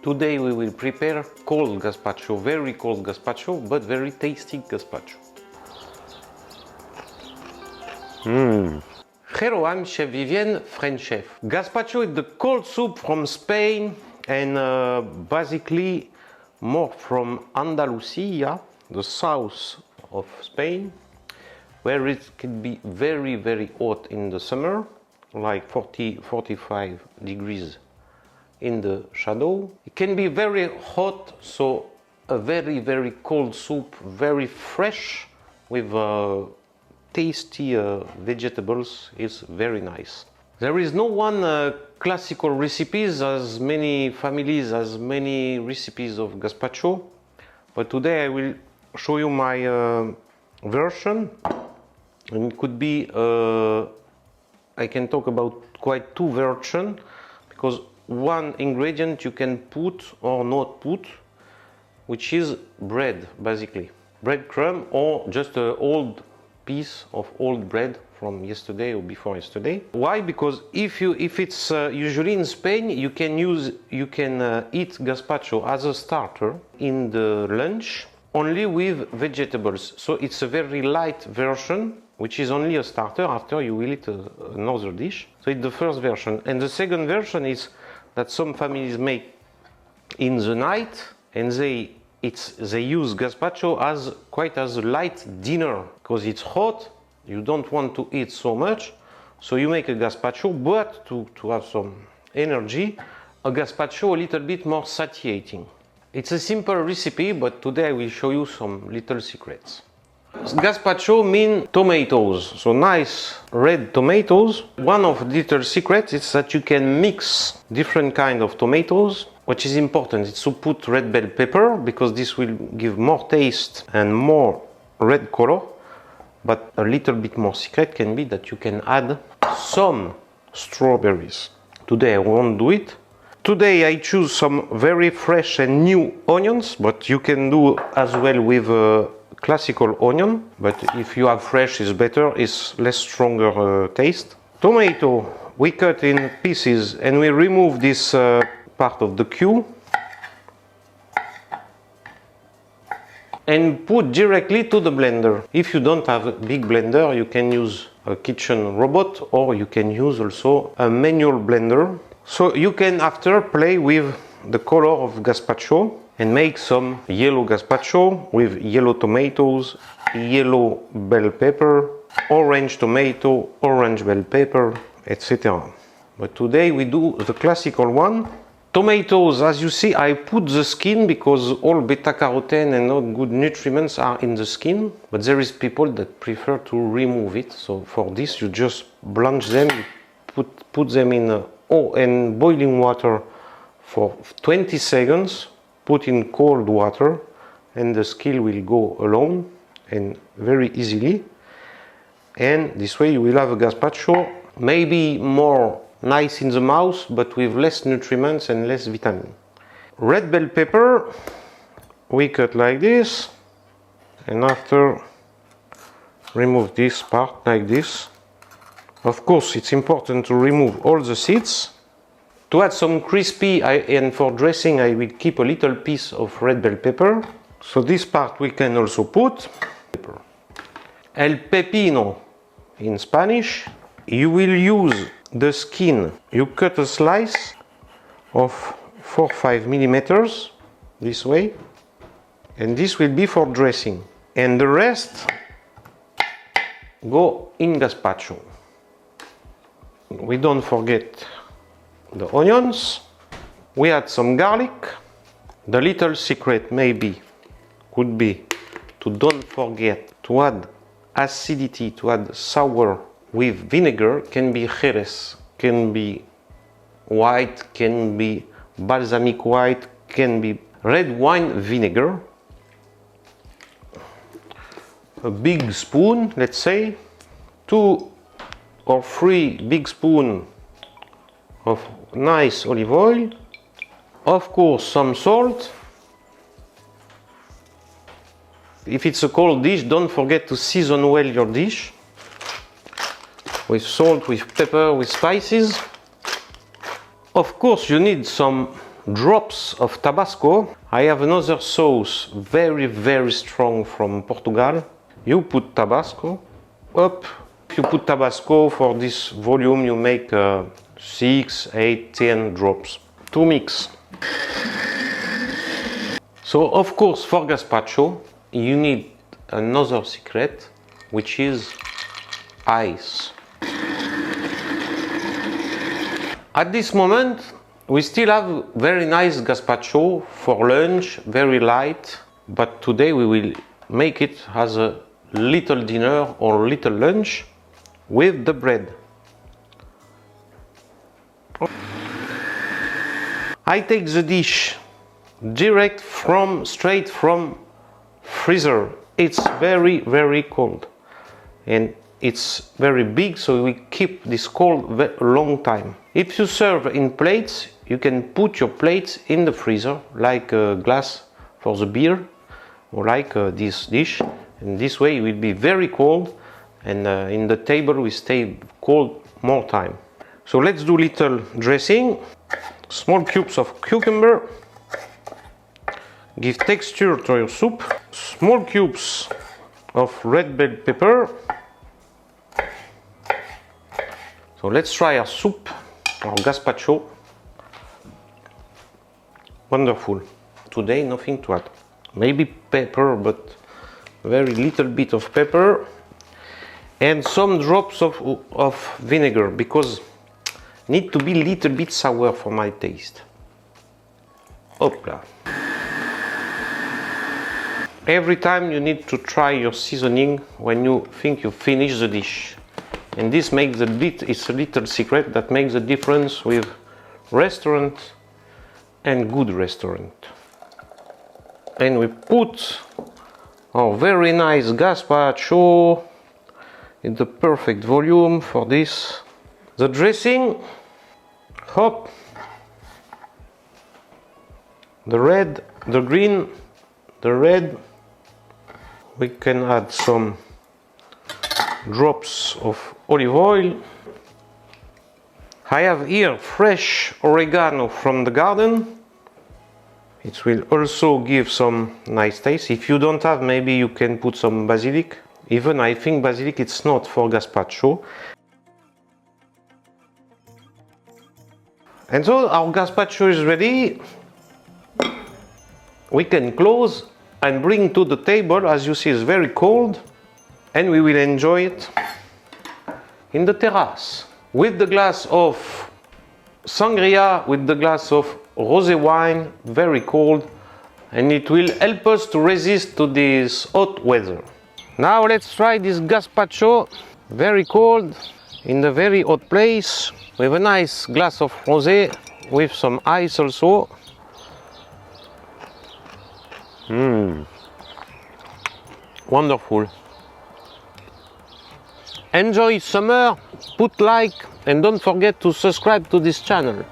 Today we will prepare cold gazpacho, very cold gazpacho, but very tasty gazpacho. Hello, I'm Chef Vivien, French chef. Gazpacho is the cold soup from Spain and basically more from Andalusia, the south of Spain, where it can be very, very hot in the summer, like 40-45 degrees in the shadow. It can be very hot, so a very, very cold soup, very fresh with tasty vegetables is very nice. There is no one classical recipes, as many families, as many recipes of gazpacho, but today I will show you my version, and it could be, I can talk about quite two versions, because one ingredient you can put or not put, which is bread, basically. Breadcrumb or just an old piece of old bread from yesterday or before yesterday. Why? Because if it's usually in Spain, you can eat gazpacho as a starter in the lunch only with vegetables. So it's a very light version, which is only a starter. After you will eat another dish. So it's the first version. And the second version is that some families make in the night, and they use gazpacho as quite as a light dinner, because it's hot, you don't want to eat so much, so you make a gazpacho, but to have some energy, a gazpacho a little bit more satiating. It's a simple recipe, but today I will show you some little secrets. Gazpacho means tomatoes, so nice red tomatoes. One of the little secrets is that you can mix different kind of tomatoes. What is important is to put red bell pepper, because this will give more taste and more red color. But a little bit more secret can be that you can add some strawberries. Today I won't do it. Today I choose some very fresh and new onions, but you can do as well with classical onion, but if you have fresh is better, it's less stronger taste. Tomato we cut in pieces and we remove this part of the queue and put directly to the blender. If you don't have a big blender, you can use a kitchen robot, or you can use also a manual blender. So you can after play with the color of gazpacho and make some yellow gazpacho with yellow tomatoes, yellow bell pepper, orange tomato, orange bell pepper, etc. But today we do the classical one. Tomatoes, as you see, I put the skin because all beta carotene and all good nutrients are in the skin, but there is people that prefer to remove it. So for this you just blanch them, you put them in boiling water for 20 seconds, put in cold water, and the skin will go alone and very easily. And this way you will have a gazpacho maybe more nice in the mouth, but with less nutrients and less vitamin. Red bell pepper we cut like this, and after remove this part like this. Of course it's important to remove all the seeds. To add some crispy and for dressing, I will keep a little piece of red bell pepper. So this part we can also put. El pepino in Spanish. You will use the skin. You cut a slice of 4-5 millimeters this way, and this will be for dressing. And the rest go in gazpacho. We don't forget the onions. We add some garlic. The little secret maybe could be to don't forget to add acidity, to add sour with vinegar. Can be Jerez, can be white, can be balsamic white, can be red wine vinegar. A big spoon, let's say, 2 or 3 big spoons of nice olive oil. Of course some salt. If it's a cold dish, don't forget to season well your dish with salt, with pepper, with spices. Of course you need some drops of tabasco. I have another sauce, very strong from Portugal. You put tabasco, up. If you put tabasco for this volume, you make 6, 8, 10 drops to mix. So of course for gazpacho you need another secret, which is ice. At this moment we still have very nice gazpacho for lunch, very light, but today we will make it as a little dinner or little lunch with the bread. I take the dish straight from freezer. It's very cold and it's very big, so we keep this cold a long time. If you serve in plates, you can put your plates in the freezer, like a glass for the beer, or like this dish, and this way it will be very cold, and in the table we stay cold more time. So let's do little dressing. Small cubes of cucumber, give texture to your soup. Small cubes of red bell pepper. So let's try our soup, our gazpacho. Wonderful. Today nothing to add. Maybe pepper, but very little bit of pepper. And some drops of vinegar, because need to be a little bit sour for my taste. Hopla. Every time you need to try your seasoning when you think you finish the dish. And this makes it's a little secret that makes the difference with restaurant and good restaurant. And we put our very nice gazpacho in the perfect volume for this. The dressing, hop, the red, the green, the red. We can add some drops of olive oil. I have here fresh oregano from the garden. It will also give some nice taste. If you don't have, maybe you can put some basilic. Even I think basilic it's not for gazpacho. And so our gazpacho is ready. We can close and bring to the table. As you see, it's very cold, and we will enjoy it in the terrace with the glass of sangria, with the glass of rosé wine, very cold, and it will help us to resist to this hot weather. Now let's try this gazpacho, very cold, in the very hot place, with a nice glass of rosé, with some ice also. Wonderful. Enjoy summer, put like, and don't forget to subscribe to this channel.